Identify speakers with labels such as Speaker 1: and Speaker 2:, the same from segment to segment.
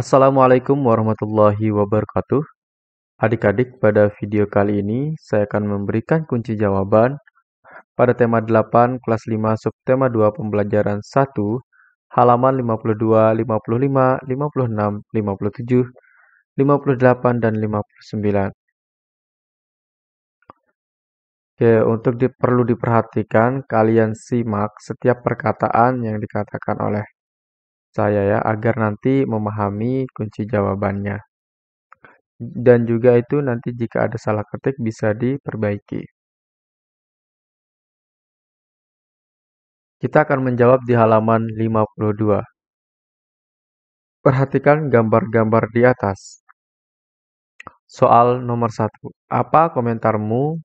Speaker 1: Assalamualaikum warahmatullahi wabarakatuh. Adik-adik, pada video kali ini saya akan memberikan kunci jawaban pada tema 8 kelas 5 subtema 2 pembelajaran 1 halaman 52, 55, 56, 57, 58 dan 59. Oke, untuk perlu diperhatikan, kalian simak setiap perkataan yang dikatakan oleh saya ya, agar nanti memahami kunci jawabannya. Dan juga itu nanti jika ada salah ketik bisa diperbaiki. Kita akan menjawab di halaman 52. Perhatikan gambar-gambar di atas. Soal nomor 1. Apa komentarmu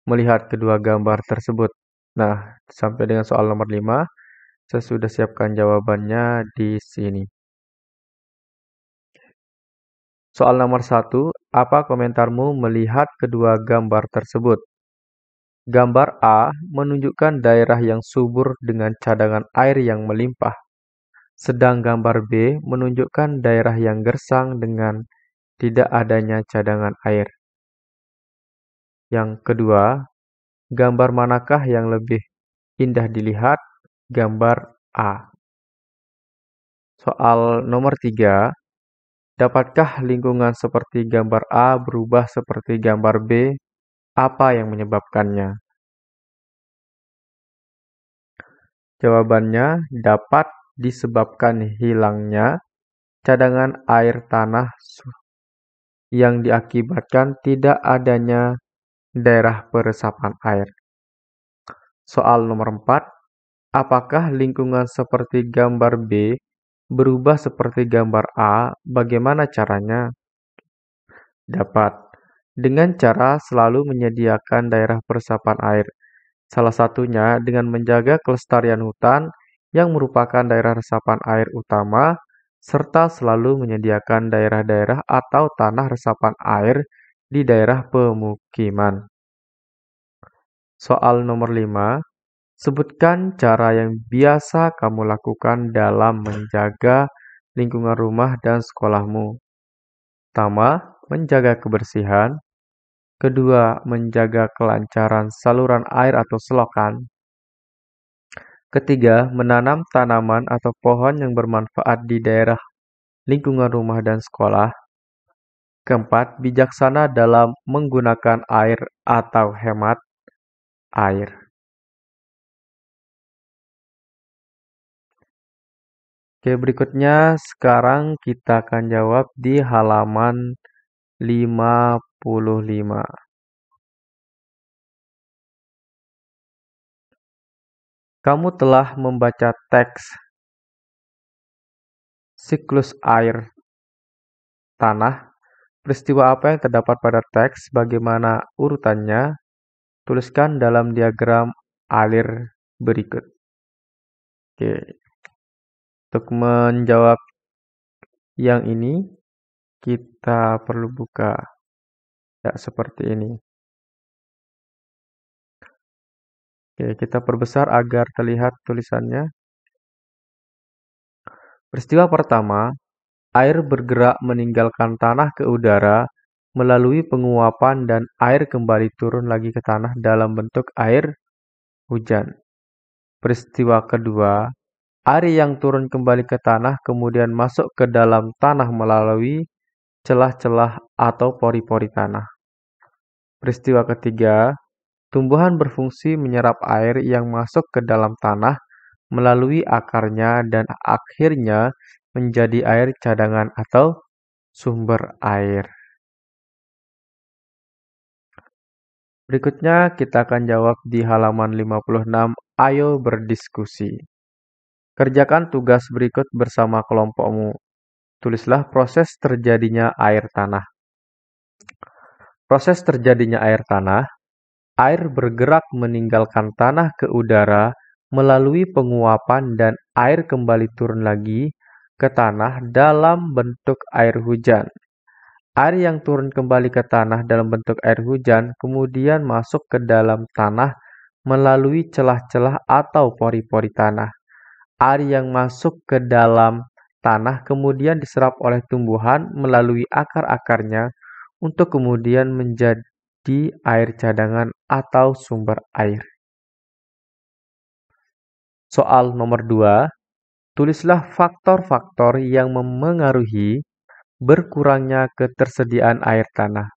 Speaker 1: melihat kedua gambar tersebut? Nah, sampai dengan soal nomor 5, saya sudah siapkan jawabannya di sini. Soal nomor 1. Apa komentarmu melihat kedua gambar tersebut? Gambar A menunjukkan daerah yang subur dengan cadangan air yang melimpah. Sedang gambar B menunjukkan daerah yang gersang dengan tidak adanya cadangan air. Yang kedua, gambar manakah yang lebih indah dilihat? Gambar A. Soal nomor 3, dapatkah lingkungan seperti gambar A berubah seperti gambar B? Apa yang menyebabkannya? Jawabannya dapat disebabkan hilangnya cadangan air tanah yang diakibatkan tidak adanya daerah peresapan air. Soal nomor 4, apakah lingkungan seperti gambar B berubah seperti gambar A? Bagaimana caranya? Dapat dengan cara selalu menyediakan daerah peresapan air. Salah satunya dengan menjaga kelestarian hutan yang merupakan daerah resapan air utama, serta selalu menyediakan daerah-daerah atau tanah resapan air di daerah pemukiman. Soal nomor 5, sebutkan cara yang biasa kamu lakukan dalam menjaga lingkungan rumah dan sekolahmu. Pertama, menjaga kebersihan. Kedua, menjaga kelancaran saluran air atau selokan. Ketiga, menanam tanaman atau pohon yang bermanfaat di daerah lingkungan rumah dan sekolah. Keempat, bijaksana dalam menggunakan air atau hemat air. Oke, berikutnya sekarang kita akan jawab di halaman 55. Kamu telah membaca teks siklus air tanah. Peristiwa apa yang terdapat pada teks, bagaimana urutannya? Tuliskan dalam diagram alir berikut. Oke, untuk menjawab yang ini, kita perlu buka ya seperti ini. Oke, kita perbesar agar terlihat tulisannya. Peristiwa pertama, air bergerak meninggalkan tanah ke udara melalui penguapan dan air kembali turun lagi ke tanah dalam bentuk air hujan. Peristiwa kedua, air yang turun kembali ke tanah kemudian masuk ke dalam tanah melalui celah-celah atau pori-pori tanah. Peristiwa ketiga, tumbuhan berfungsi menyerap air yang masuk ke dalam tanah melalui akarnya dan akhirnya menjadi air cadangan atau sumber air. Berikutnya kita akan jawab di halaman 56. Ayo berdiskusi. Kerjakan tugas berikut bersama kelompokmu. Tulislah proses terjadinya air tanah. Proses terjadinya air tanah, air bergerak meninggalkan tanah ke udara melalui penguapan dan air kembali turun lagi ke tanah dalam bentuk air hujan. Air yang turun kembali ke tanah dalam bentuk air hujan kemudian masuk ke dalam tanah melalui celah-celah atau pori-pori tanah. Air yang masuk ke dalam tanah kemudian diserap oleh tumbuhan melalui akar-akarnya untuk kemudian menjadi air cadangan atau sumber air. Soal nomor 2, tulislah faktor-faktor yang memengaruhi berkurangnya ketersediaan air tanah.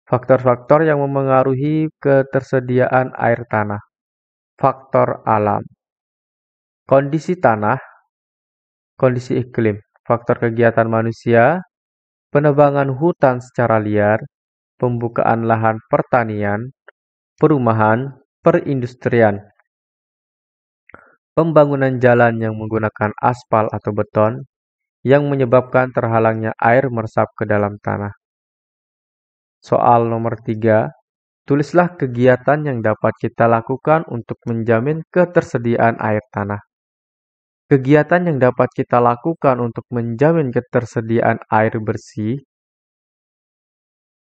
Speaker 1: Faktor-faktor yang memengaruhi ketersediaan air tanah. Faktor alam. Kondisi tanah, kondisi iklim, faktor kegiatan manusia, penebangan hutan secara liar, pembukaan lahan pertanian, perumahan, perindustrian, pembangunan jalan yang menggunakan aspal atau beton, yang menyebabkan terhalangnya air meresap ke dalam tanah. Soal nomor 3, tulislah kegiatan yang dapat kita lakukan untuk menjamin ketersediaan air tanah. Kegiatan yang dapat kita lakukan untuk menjamin ketersediaan air bersih,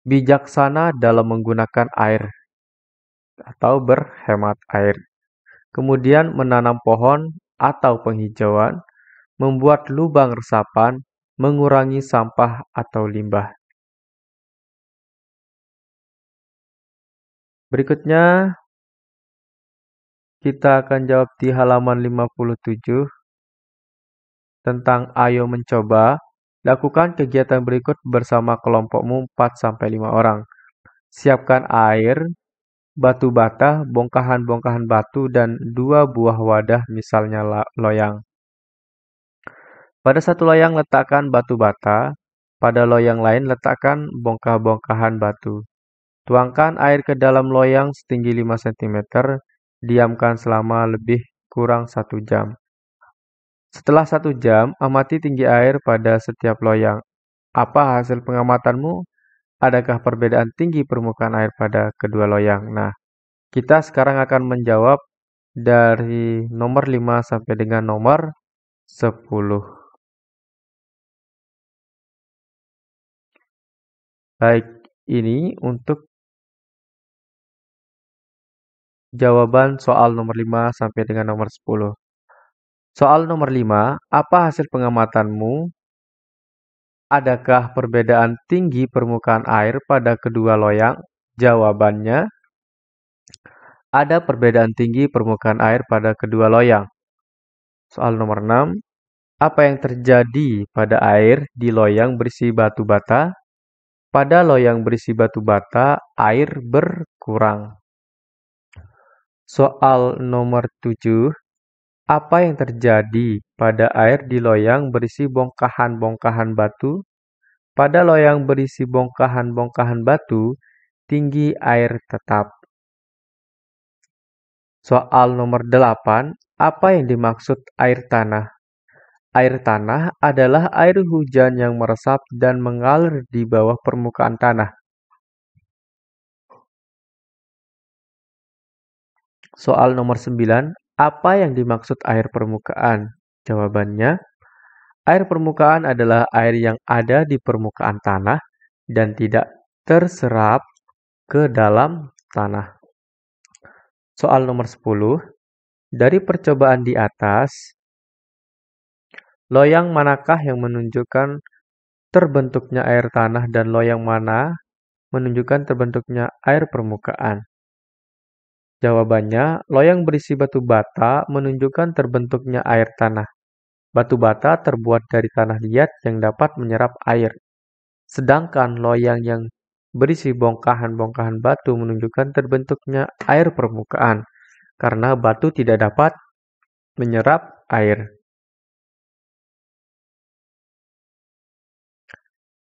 Speaker 1: bijaksana dalam menggunakan air atau berhemat air. Kemudian menanam pohon atau penghijauan, membuat lubang resapan, mengurangi sampah atau limbah. Berikutnya, kita akan jawab di halaman 57 tentang ayo mencoba. Lakukan kegiatan berikut bersama kelompokmu 4-5 orang. Siapkan air, batu bata, bongkahan-bongkahan batu, dan 2 buah wadah misalnya loyang. Pada satu loyang letakkan batu bata, pada loyang lain letakkan bongkah-bongkahan batu. Tuangkan air ke dalam loyang setinggi 5 cm, diamkan selama lebih kurang 1 jam. Setelah 1 jam, amati tinggi air pada setiap loyang. Apa hasil pengamatanmu? Adakah perbedaan tinggi permukaan air pada kedua loyang? Nah, kita sekarang akan menjawab dari nomor 5 sampai dengan nomor 10. Baik, ini untuk jawaban soal nomor 5 sampai dengan nomor 10. Soal nomor 5, apa hasil pengamatanmu? Adakah perbedaan tinggi permukaan air pada kedua loyang? Jawabannya, ada perbedaan tinggi permukaan air pada kedua loyang. Soal nomor 6, apa yang terjadi pada air di loyang berisi batu bata? Pada loyang berisi batu bata, air berkurang. Soal nomor 7, apa yang terjadi pada air di loyang berisi bongkahan-bongkahan batu? Pada loyang berisi bongkahan-bongkahan batu, tinggi air tetap. Soal nomor 8, apa yang dimaksud air tanah? Air tanah adalah air hujan yang meresap dan mengalir di bawah permukaan tanah. Soal nomor 9, apa yang dimaksud air permukaan? Jawabannya, air permukaan adalah air yang ada di permukaan tanah dan tidak terserap ke dalam tanah. Soal nomor 10, dari percobaan di atas, loyang manakah yang menunjukkan terbentuknya air tanah dan loyang mana menunjukkan terbentuknya air permukaan? Jawabannya, loyang berisi batu bata menunjukkan terbentuknya air tanah. Batu bata terbuat dari tanah liat yang dapat menyerap air. Sedangkan loyang yang berisi bongkahan-bongkahan batu menunjukkan terbentuknya air permukaan, karena batu tidak dapat menyerap air.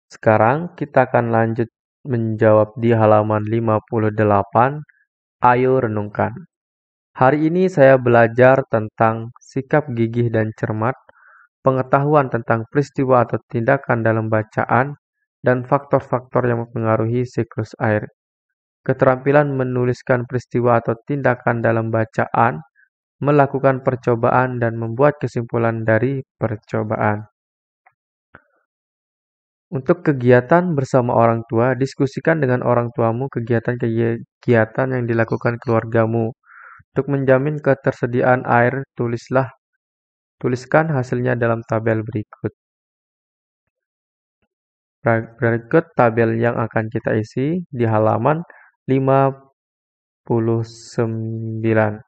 Speaker 1: Sekarang kita akan lanjut menjawab di halaman 58. Ayo renungkan. Hari ini saya belajar tentang sikap gigih dan cermat, pengetahuan tentang peristiwa atau tindakan dalam bacaan, dan faktor-faktor yang mempengaruhi siklus air. Keterampilan menuliskan peristiwa atau tindakan dalam bacaan, melakukan percobaan, dan membuat kesimpulan dari percobaan. Untuk kegiatan bersama orang tua, diskusikan dengan orang tuamu kegiatan-kegiatan yang dilakukan keluargamu. Untuk menjamin ketersediaan air, tulislah Tuliskan hasilnya dalam tabel berikut. Berikut tabel yang akan kita isi di halaman 59.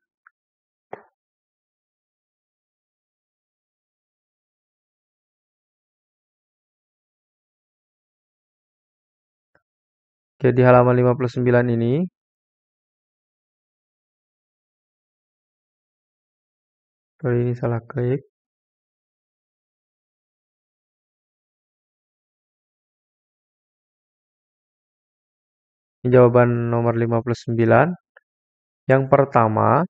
Speaker 1: Oke, di halaman 59 ini, sorry ini salah klik. Ini jawaban nomor 59. Yang pertama,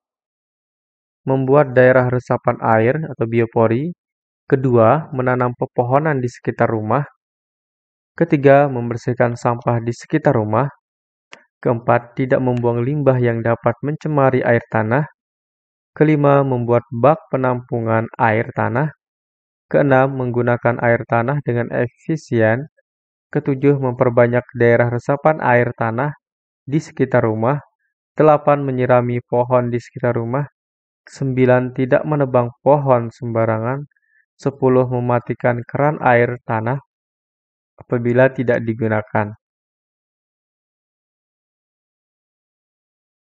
Speaker 1: membuat daerah resapan air atau biopori. Kedua, menanam pepohonan di sekitar rumah. Ketiga, membersihkan sampah di sekitar rumah. Keempat, tidak membuang limbah yang dapat mencemari air tanah. Kelima, membuat bak penampungan air tanah. Keenam, menggunakan air tanah dengan efisien. Ketujuh, memperbanyak daerah resapan air tanah di sekitar rumah. 8, menyirami pohon di sekitar rumah. 9, tidak menebang pohon sembarangan. 10, mematikan keran air tanah apabila tidak digunakan.